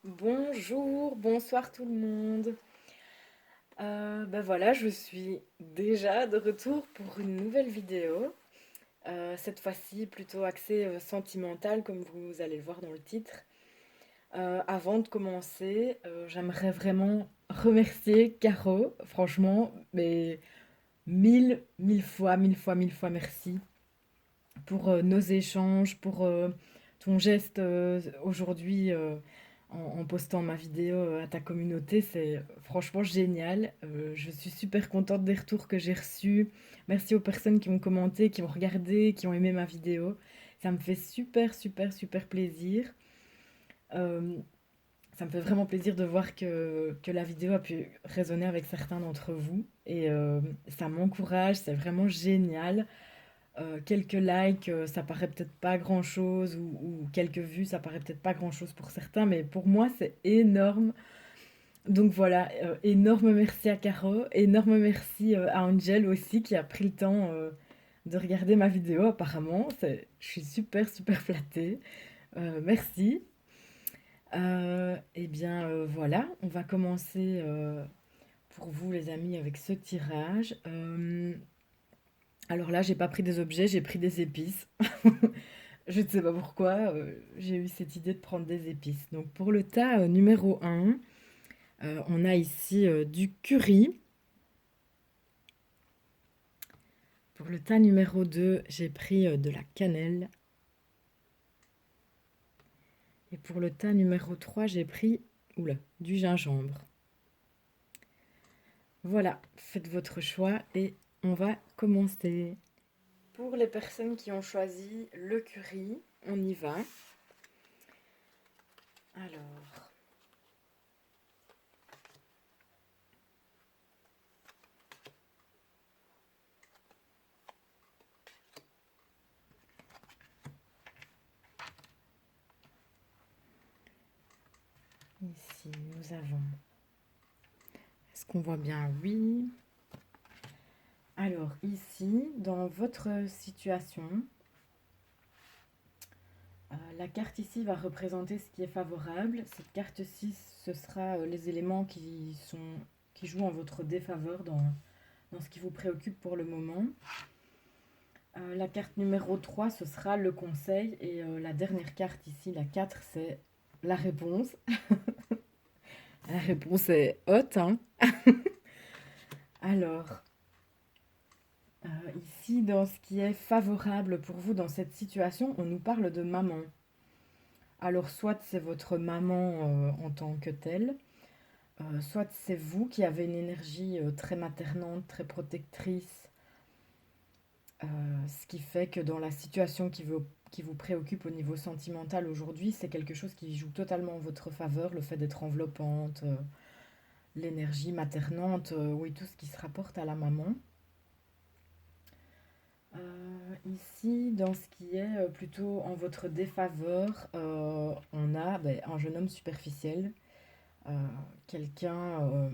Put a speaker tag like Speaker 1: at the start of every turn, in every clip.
Speaker 1: Bonjour, bonsoir tout le monde. Ben voilà, je suis déjà de retour pour une nouvelle vidéo. Cette fois-ci plutôt axée sentimentale comme vous allez le voir dans le titre. Avant de commencer, j'aimerais vraiment remercier Caro, franchement, mais mille fois merci pour nos échanges, pour ton geste aujourd'hui en postant ma vidéo à ta communauté. C'est franchement génial. Je suis super contente des retours que j'ai reçus. Merci aux personnes qui ont commenté, qui ont regardé, qui ont aimé ma vidéo. Ça me fait super plaisir. Euh, Ça me fait vraiment plaisir de voir que la vidéo a pu résonner avec certains d'entre vous. Et ça m'encourage, c'est vraiment génial. Quelques likes, ça paraît peut-être pas grand-chose, ou quelques vues, ça paraît peut-être pas grand-chose pour certains, mais pour moi, c'est énorme. Donc voilà, énorme merci à Caro, énorme merci à Angel aussi qui a pris le temps de regarder ma vidéo apparemment. Je suis super flattée. Merci. Eh bien voilà, on va commencer pour vous les amis avec ce tirage. Alors là, j'ai pas pris des objets, j'ai pris des épices. Je ne sais pas pourquoi, j'ai eu cette idée de prendre des épices. Donc pour le tas numéro un, on a ici du curry. Pour le tas numéro 2, j'ai pris de la cannelle. Et pour le tas numéro 3, j'ai pris oula, du gingembre. Voilà, faites votre choix et on va commencer. Pour les personnes qui ont choisi le curry, on y va. Alors, ici, nous avons... Est-ce qu'on voit bien? Oui. Alors, ici, dans votre situation, la carte ici va représenter ce qui est favorable. Cette carte-ci, ce sera les éléments qui jouent en votre défaveur dans ce qui vous préoccupe pour le moment. La carte numéro 3, ce sera le conseil. Et la dernière carte ici, la 4, c'est la réponse. La réponse est haute, hein. Alors, ici, dans ce qui est favorable pour vous dans cette situation, on nous parle de maman. Alors, soit c'est votre maman en tant que telle, soit c'est vous qui avez une énergie très maternante, très protectrice, ce qui fait que dans la situation qui vous préoccupe au niveau sentimental aujourd'hui, c'est quelque chose qui joue totalement en votre faveur, le fait d'être enveloppante, l'énergie maternante, oui, tout ce qui se rapporte à la maman. Ici, dans ce qui est plutôt en votre défaveur, on a un jeune homme superficiel, euh, quelqu'un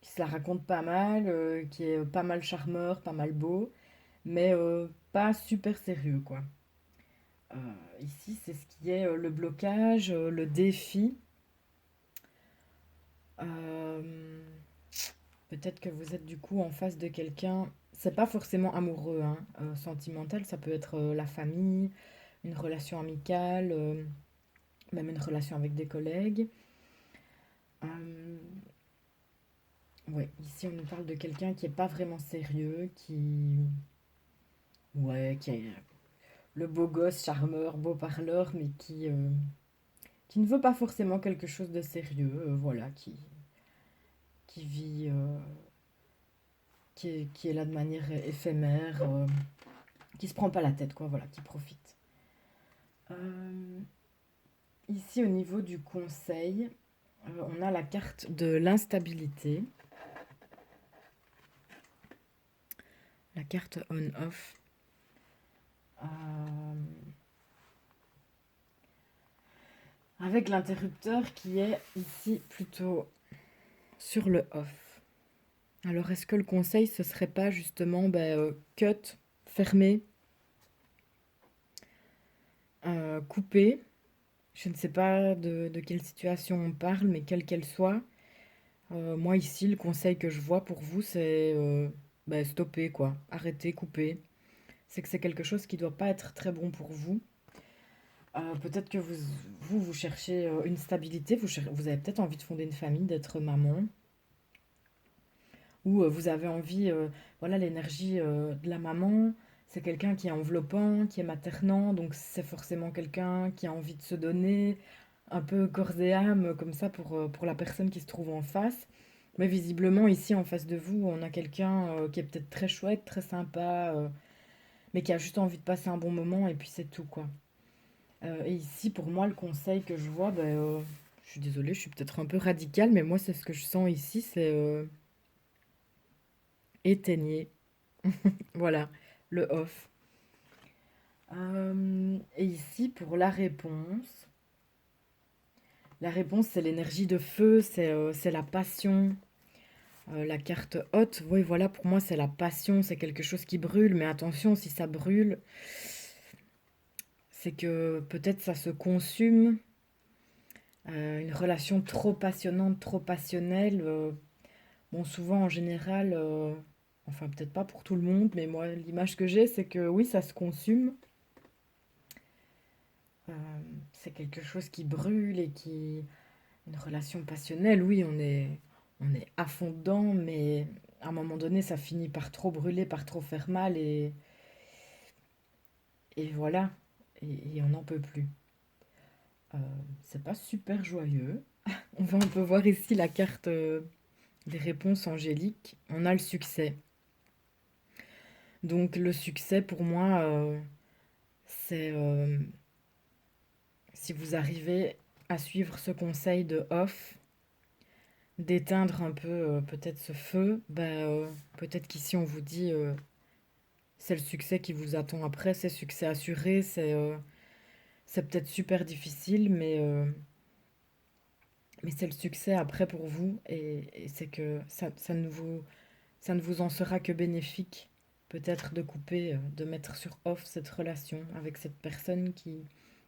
Speaker 1: qui se la raconte pas mal, qui est pas mal charmeur, pas mal beau, mais pas super sérieux, quoi. Euh, Ici, c'est ce qui est le blocage, le défi. Euh, Peut-être que vous êtes du coup en face de quelqu'un, c'est pas forcément amoureux, hein, sentimental, ça peut être la famille, une relation amicale, même une relation avec des collègues. Euh, ouais, ici on nous parle de quelqu'un qui est pas vraiment sérieux, ouais, qui est le beau gosse, charmeur, beau parleur, mais qui ne veut pas forcément quelque chose de sérieux, voilà, qui vit, qui est là de manière éphémère, qui se prend pas la tête, quoi, voilà, qui profite. Euh, Ici, au niveau du conseil, on a la carte de l'instabilité, la carte on-off. Avec l'interrupteur qui est ici plutôt sur le off. Alors, est-ce que le conseil, ce serait pas justement cut, fermer, couper, Je ne sais pas de quelle situation on parle, mais quelle qu'elle soit, moi ici, le conseil que je vois pour vous, c'est bah, stopper quoi, arrêter, couper. C'est que c'est quelque chose qui doit pas être très bon pour vous. Peut-être que vous cherchez une stabilité, vous avez peut-être envie de fonder une famille, d'être maman, ou vous avez envie, voilà, l'énergie de la maman, c'est quelqu'un qui est enveloppant, qui est maternant, donc c'est forcément quelqu'un qui a envie de se donner, un peu corps et âme, comme ça, pour la personne qui se trouve en face. Mais visiblement, ici, en face de vous, on a quelqu'un qui est peut-être très chouette, très sympa, mais qui a juste envie de passer un bon moment, et puis c'est tout, quoi. Et ici, pour moi, le conseil que je vois, ben, je suis désolée, je suis peut-être un peu radicale, mais moi, c'est ce que je sens ici, c'est éteignez. Voilà, le off. Et ici, pour la réponse, c'est l'énergie de feu, c'est la passion. La carte haute, oui, voilà, pour moi, c'est la passion, c'est quelque chose qui brûle, mais attention, si ça brûle, c'est que peut-être ça se consume. Une relation trop passionnante, trop passionnelle, bon, souvent, en général, enfin, peut-être pas pour tout le monde, mais moi, l'image que j'ai, c'est que oui, ça se consume. Euh, c'est quelque chose qui brûle et qui... Une relation passionnelle, oui, on est à fond dedans, mais à un moment donné, ça finit par trop brûler, par trop faire mal, et voilà, et on n'en peut plus. Euh, c'est pas super joyeux. On peut voir ici la carte des réponses angéliques. On a le succès. Donc le succès, pour moi, c'est si vous arrivez à suivre ce conseil de off, d'éteindre un peu peut-être ce feu, ben, peut-être qu'ici on vous dit c'est le succès qui vous attend après, c'est succès assuré, c'est peut-être super difficile, mais c'est le succès après pour vous et c'est que ça ne vous en sera que bénéfique, peut-être de couper, de mettre sur off cette relation avec cette personne qui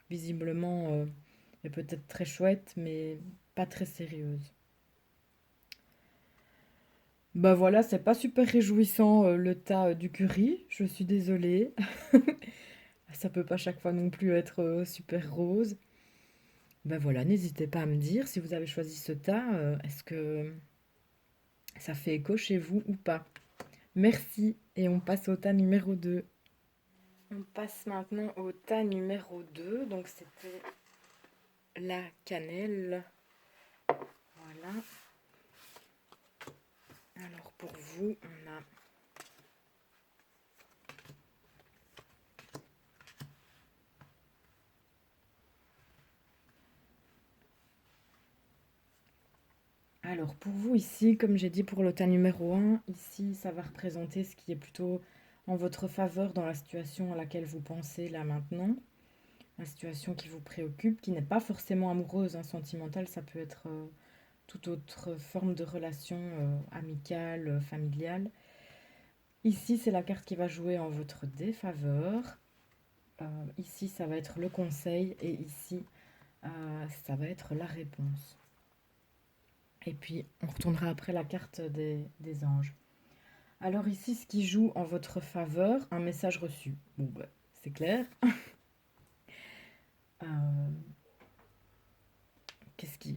Speaker 1: visiblement est peut-être très chouette, mais pas très sérieuse. Bah voilà, c'est pas super réjouissant le tas du curry, je suis désolée. Ça peut pas chaque fois non plus être super rose. Bah voilà, n'hésitez pas à me dire si vous avez choisi ce tas, est-ce que ça fait écho chez vous ou pas. Merci et on passe au tas numéro 2. On passe maintenant au tas numéro 2, donc c'était la cannelle. Voilà. Alors pour vous, on a... Alors pour vous ici, comme j'ai dit pour le tas numéro 1, ici ça va représenter ce qui est plutôt en votre faveur dans la situation à laquelle vous pensez là maintenant. La situation qui vous préoccupe, qui n'est pas forcément amoureuse, hein, sentimentale, ça peut être toute autre forme de relation amicale, familiale. Ici, c'est la carte qui va jouer en votre défaveur. Ici, ça va être le conseil et ici, ça va être la réponse. Et puis, on retournera après la carte des anges. Alors ici, ce qui joue en votre faveur, un message reçu. Bon, bah, c'est clair. Euh,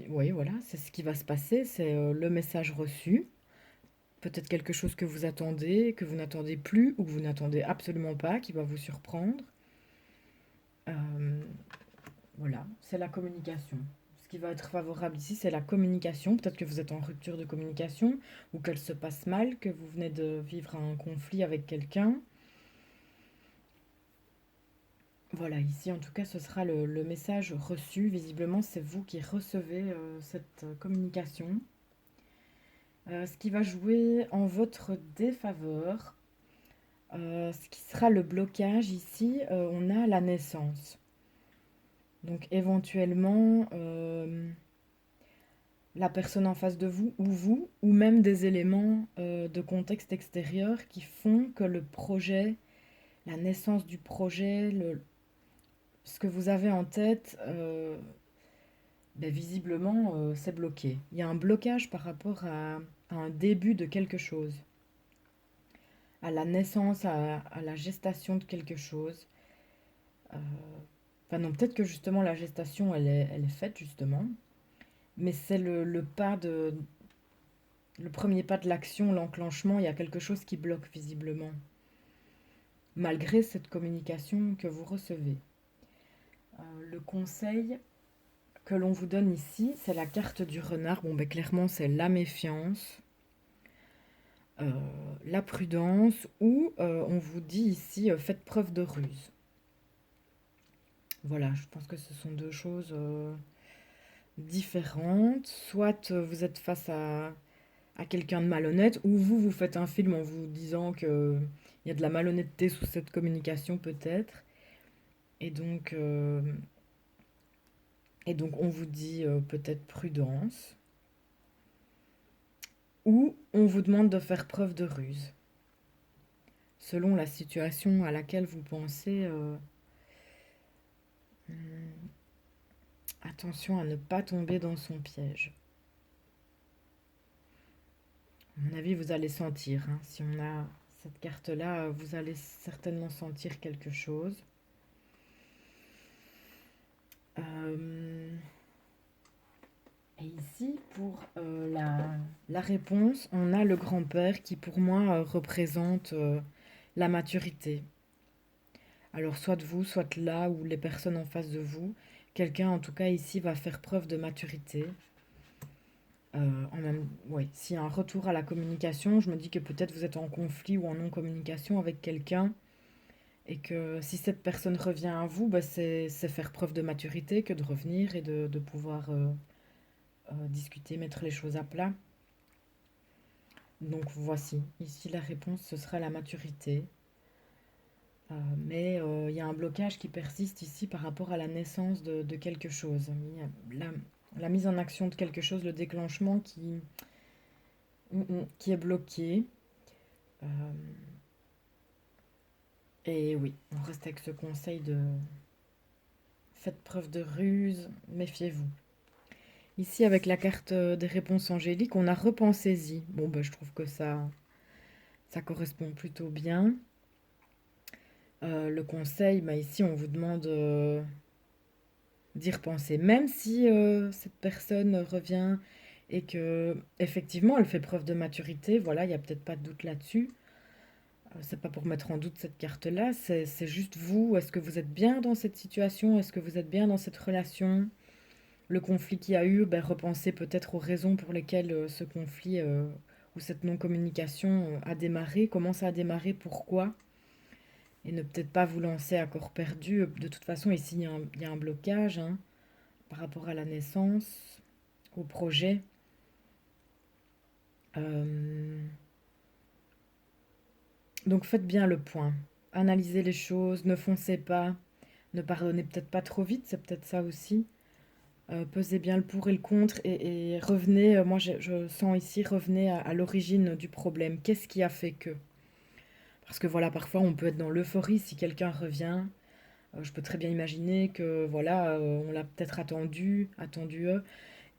Speaker 1: Oui, voilà, c'est ce qui va se passer. C'est le message reçu. Peut-être quelque chose que vous attendez, que vous n'attendez plus ou que vous n'attendez absolument pas, qui va vous surprendre. Euh, voilà, c'est la communication. Ce qui va être favorable ici, c'est la communication. Peut-être que vous êtes en rupture de communication ou qu'elle se passe mal, que vous venez de vivre un conflit avec quelqu'un. Voilà, ici en tout cas, ce sera le message reçu. Visiblement, c'est vous qui recevez cette communication. Ce qui va jouer en votre défaveur, ce qui sera le blocage ici, on a la naissance. Donc éventuellement, la personne en face de vous, ou même des éléments de contexte extérieur qui font que le projet, la naissance du projet, ce que vous avez en tête, ben, visiblement, c'est bloqué. Il y a un blocage par rapport à un début de quelque chose, à la naissance, à la gestation de quelque chose. Euh, Enfin non, peut-être que justement la gestation, elle est faite justement, mais c'est le pas le premier pas de l'action, l'enclenchement, il y a quelque chose qui bloque visiblement, malgré cette communication que vous recevez. Le conseil que l'on vous donne ici, c'est la carte du renard. Bon, ben clairement, c'est la méfiance, euh, la prudence, ou on vous dit ici, faites preuve de ruse. Voilà, je pense que ce sont deux choses différentes. Soit vous êtes face à quelqu'un de malhonnête, ou vous faites un film en vous disant que il y a de la malhonnêteté sous cette communication peut-être. Et donc, euh, et donc on vous dit peut-être prudence, ou on vous demande de faire preuve de ruse, selon la situation à laquelle vous pensez. Hmm, attention à ne pas tomber dans son piège. À mon avis, vous allez sentir, hein, si on a cette carte-là, vous allez certainement sentir quelque chose. Euh, Et ici, pour la réponse, on a le grand-père qui, pour moi, représente la maturité. Alors, soit vous, soit là, ou les personnes en face de vous, quelqu'un, en tout cas, ici, va faire preuve de maturité. Ouais, s'il y a un retour à la communication, je me dis que peut-être vous êtes en conflit ou en non-communication avec quelqu'un, et que si cette personne revient à vous, bah, c'est faire preuve de maturité que de revenir et de pouvoir discuter, mettre les choses à plat. Donc voici, ici la réponse, ce sera la maturité. Mais il y a un blocage qui persiste ici par rapport à la naissance de quelque chose. La mise en action de quelque chose, le déclenchement qui est bloqué. Euh, et oui, on reste avec ce conseil de faites preuve de ruse, méfiez-vous. Ici, avec la carte des réponses angéliques, on a repensez-y. Bon, ben, je trouve que ça correspond plutôt bien. Le conseil, bah, ici, on vous demande d'y repenser. Même si cette personne revient et que effectivement elle fait preuve de maturité, voilà, il n'y a peut-être pas de doute là-dessus. C'est pas pour mettre en doute cette carte-là, c'est juste vous. Est-ce que vous êtes bien dans cette situation? Est-ce que vous êtes bien dans cette relation? Le conflit qu'il y a eu, ben, repensez peut-être aux raisons pour lesquelles ce conflit ou cette non-communication a démarré, comment ça a démarré, pourquoi? Et ne peut-être pas vous lancer à corps perdu. De toute façon, ici, il y a un blocage, hein, par rapport à la naissance, au projet. Euh, donc faites bien le point. Analysez les choses, ne foncez pas, ne pardonnez peut-être pas trop vite, c'est peut-être ça aussi. Pesez bien le pour et le contre et revenez, moi je sens ici, revenez à l'origine du problème. Qu'est-ce qui a fait que? Parce que voilà, parfois on peut être dans l'euphorie si quelqu'un revient. Je peux très bien imaginer que voilà, on l'a peut-être attendu,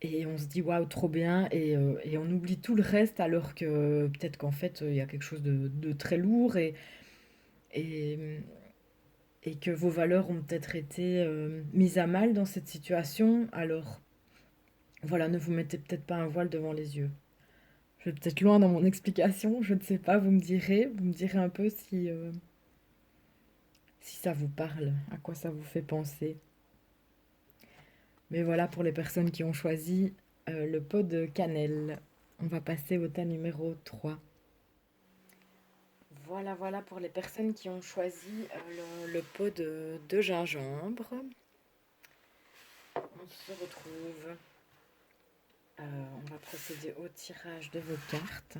Speaker 1: et on se dit waouh, trop bien, et on oublie tout le reste alors que peut-être qu'en fait il y a quelque chose de très lourd et, et que vos valeurs ont peut-être été mises à mal dans cette situation. Alors voilà, ne vous mettez peut-être pas un voile devant les yeux. Je vais peut-être loin dans mon explication, je ne sais pas, vous me direz un peu si ça vous parle, à quoi ça vous fait penser. Mais voilà pour les personnes qui ont choisi le pot de cannelle. On va passer au tas numéro 3. Voilà, voilà pour les personnes qui ont choisi le pot de gingembre. On se retrouve. On va procéder au tirage de vos cartes.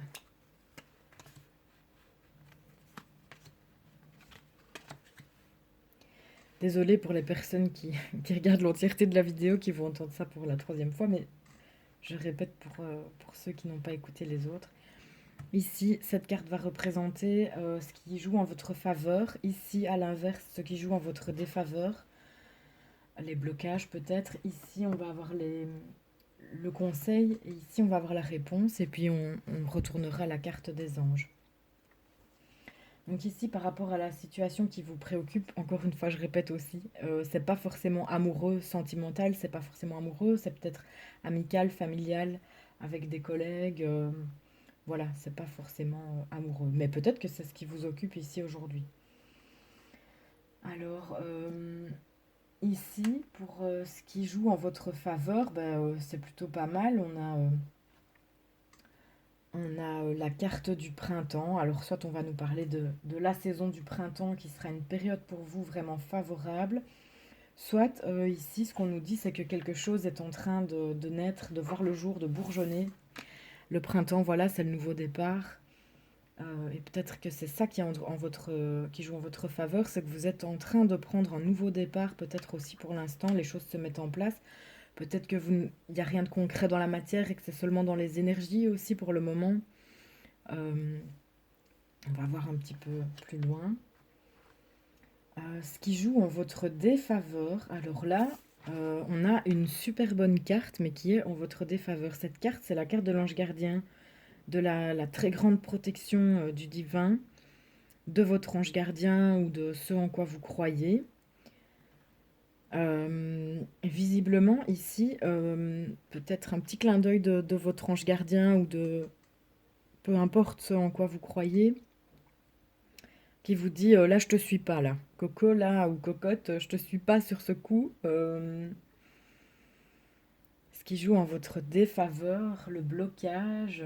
Speaker 1: Désolée pour les personnes qui regardent l'entièreté de la vidéo, qui vont entendre ça pour la troisième fois, mais je répète pour ceux qui n'ont pas écouté les autres. Ici, cette carte va représenter ce qui joue en votre faveur. Ici, à l'inverse, ce qui joue en votre défaveur. les blocages peut-être. Ici, on va avoir le conseil, et ici, on va avoir la réponse, et puis on retournera la carte des anges. Donc ici, par rapport à la situation qui vous préoccupe, encore une fois, je répète aussi, c'est pas forcément amoureux, sentimental, c'est pas forcément amoureux, c'est peut-être amical, familial, avec des collègues, voilà, c'est pas forcément amoureux. Mais peut-être que c'est ce qui vous occupe ici aujourd'hui. Alors, ici, pour ce qui joue en votre faveur, c'est plutôt pas mal. On a la carte du printemps. Alors, soit on va nous parler de la saison du printemps qui sera une période pour vous vraiment favorable. Soit ici, ce qu'on nous dit, c'est que quelque chose est en train de naître, de voir le jour, de bourgeonner. Le printemps, voilà, c'est le nouveau départ. Et peut-être que c'est ça qui joue en votre faveur, c'est que vous êtes en train de prendre un nouveau départ, peut-être aussi pour l'instant, les choses se mettent en place. Peut-être que il n'y a rien de concret dans la matière et que c'est seulement dans les énergies aussi pour le moment. Euh, on va voir un petit peu plus loin. Ce qui joue en votre défaveur, alors là, on a une super bonne carte, mais qui est en votre défaveur. Cette carte, c'est la carte de l'ange gardien, de la très grande protection du divin, de votre ange gardien ou de ce en quoi vous croyez. Visiblement, ici, peut-être un petit clin d'œil de votre ange gardien ou de peu importe ce en quoi vous croyez, qui vous dit là, je te suis pas, là. Coco, là, ou cocotte, je te suis pas sur ce coup. Ce qui joue en votre défaveur, le blocage.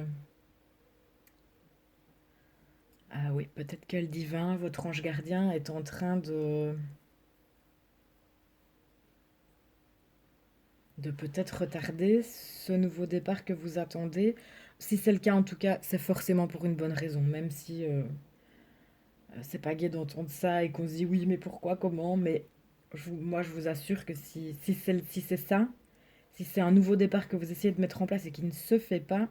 Speaker 1: Ah oui, peut-être que le divin, votre ange gardien, est en train de peut-être retarder ce nouveau départ que vous attendez. Si c'est le cas, en tout cas, c'est forcément pour une bonne raison, même si c'est pas gai d'entendre ça et qu'on se dit oui, mais pourquoi, comment, mais moi je vous assure que si c'est ça, si c'est un nouveau départ que vous essayez de mettre en place et qui ne se fait pas,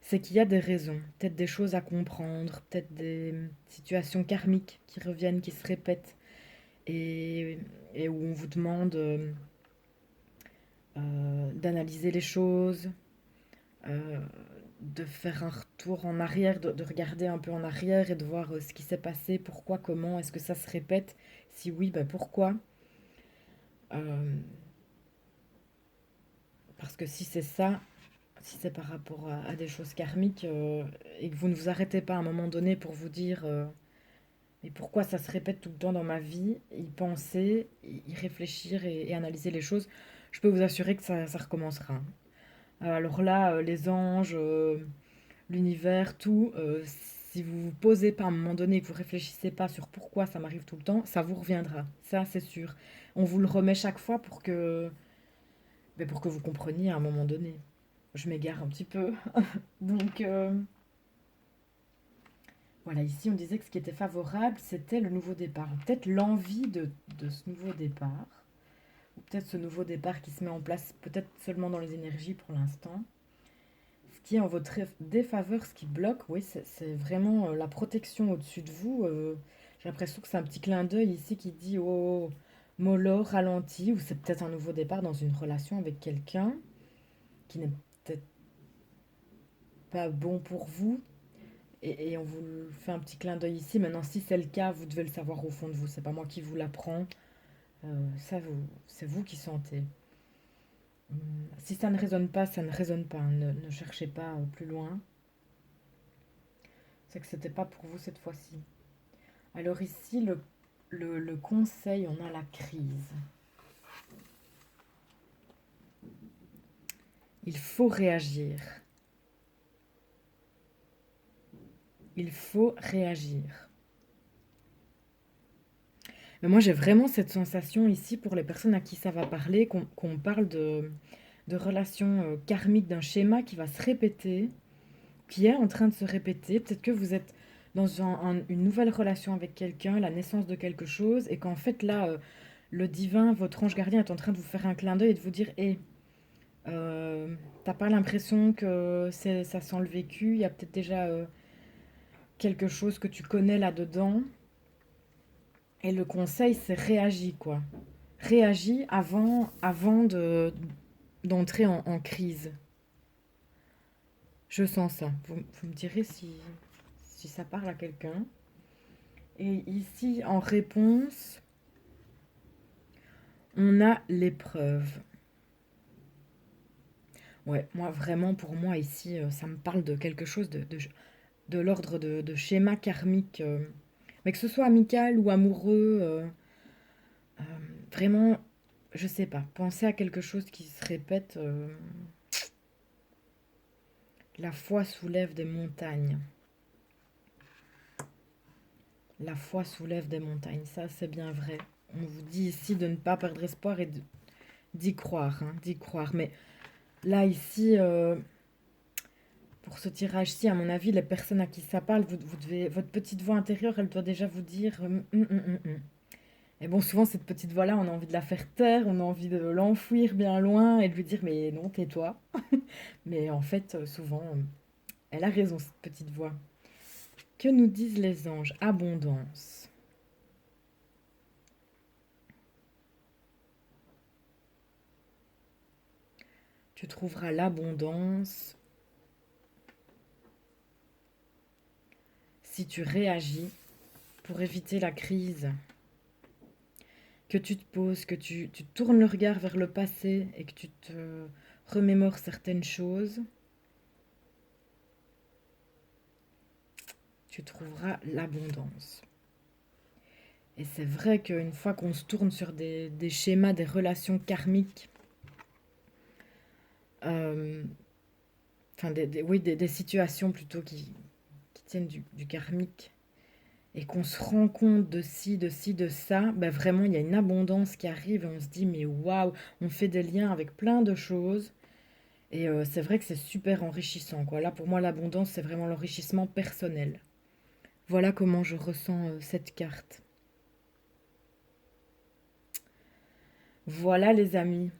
Speaker 1: c'est qu'il y a des raisons, peut-être des choses à comprendre, peut-être des situations karmiques qui reviennent, qui se répètent, et, et où on vous demande d'analyser les choses, euh, de faire un retour en arrière, de regarder un peu en arrière et de voir ce qui s'est passé, pourquoi, comment, est-ce que ça se répète, si oui, ben pourquoi. Euh, Parce que si c'est ça, si c'est par rapport à des choses karmiques, et que vous ne vous arrêtez pas à un moment donné pour vous dire mais pourquoi ça se répète tout le temps dans ma vie, y penser, y réfléchir et analyser les choses, je peux vous assurer que ça recommencera. Alors là, les anges, l'univers, tout, si vous vous posez pas à un moment donné et que vous réfléchissez pas sur pourquoi ça m'arrive tout le temps, ça vous reviendra. Ça, c'est sûr. On vous le remet chaque fois pour que vous compreniez à un moment donné. Je m'égare un petit peu. Donc, voilà, ici on disait que ce qui était favorable, c'était le nouveau départ. Peut-être l'envie de ce nouveau départ. Ou peut-être ce nouveau départ qui se met en place, peut-être seulement dans les énergies pour l'instant. Ce qui est en votre défaveur, ce qui bloque, oui, c'est vraiment la protection au-dessus de vous. J'ai l'impression que c'est un petit clin d'œil ici qui dit oh, mollo, ralenti, ou c'est peut-être un nouveau départ dans une relation avec quelqu'un qui n'est peut-être pas bon pour vous. Et on vous fait un petit clin d'œil ici. Maintenant, si c'est le cas, vous devez le savoir au fond de vous. C'est pas moi qui vous l'apprends. C'est vous qui sentez. Si ça ne résonne pas, ça ne résonne pas. Ne cherchez pas plus loin. C'est que c'était pas pour vous cette fois-ci. Alors ici, le conseil, on a la crise. Il faut réagir. Il faut réagir. Mais moi, j'ai vraiment cette sensation ici pour les personnes à qui ça va parler, qu'on parle de relations karmiques, d'un schéma qui va se répéter, qui est en train de se répéter. Peut-être que vous êtes dans une nouvelle relation avec quelqu'un, la naissance de quelque chose, et qu'en fait là, le divin, votre ange gardien est en train de vous faire un clin d'œil et de vous dire, hé, t'as pas l'impression que ça sent le vécu, il y a peut-être déjà quelque chose que tu connais là-dedans. Et le conseil, c'est réagis, quoi. réagis avant d'entrer en crise. Je sens ça. Vous me direz si ça parle à quelqu'un. Et ici, en réponse, on a l'épreuve. Ouais, moi vraiment, pour moi ici, ça me parle de quelque chose de l'ordre de schéma karmique. Mais que ce soit amical ou amoureux, euh, vraiment, je sais pas, penser à quelque chose qui se répète. La foi soulève des montagnes. La foi soulève des montagnes, ça c'est bien vrai. On vous dit ici de ne pas perdre espoir et d'y croire, hein, d'y croire. Mais là, ici, pour ce tirage-ci, à mon avis, les personnes à qui ça parle, vous devez, votre petite voix intérieure, elle doit déjà vous dire Et bon, souvent, cette petite voix-là, on a envie de la faire taire, on a envie de l'enfouir bien loin et de lui dire, mais non, tais-toi. Mais en fait, souvent, elle a raison, cette petite voix. Que nous disent les anges? Abondance. Tu trouveras l'abondance si tu réagis pour éviter la crise, que tu te poses, que tu tournes le regard vers le passé et que tu te remémores certaines choses, tu trouveras l'abondance. Et c'est vrai qu'une fois qu'on se tourne sur des schémas, des relations karmiques, euh, enfin oui, des situations plutôt qui tiennent du karmique, et qu'on se rend compte de ci, de ci, de ça, ben vraiment, il y a une abondance qui arrive et on se dit, mais waouh, on fait des liens avec plein de choses. Et c'est vrai que c'est super enrichissant, quoi. Là, pour moi, l'abondance, c'est vraiment l'enrichissement personnel. Voilà comment je ressens cette carte. Voilà, les amis.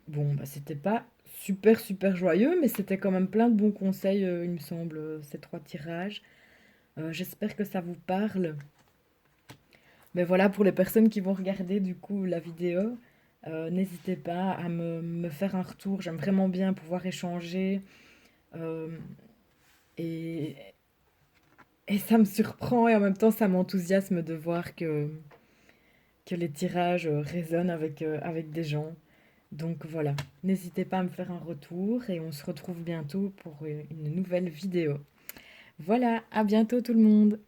Speaker 1: Bon, bah, c'était pas super, super joyeux, mais c'était quand même plein de bons conseils, il me semble, ces 3 tirages. J'espère que ça vous parle. Mais voilà, pour les personnes qui vont regarder du coup la vidéo, n'hésitez pas à me faire un retour. J'aime vraiment bien pouvoir échanger. euh, et, et ça me surprend et en même temps ça m'enthousiasme de voir que les tirages résonnent avec des gens. Donc voilà, n'hésitez pas à me faire un retour et on se retrouve bientôt pour une nouvelle vidéo. Voilà, à bientôt tout le monde!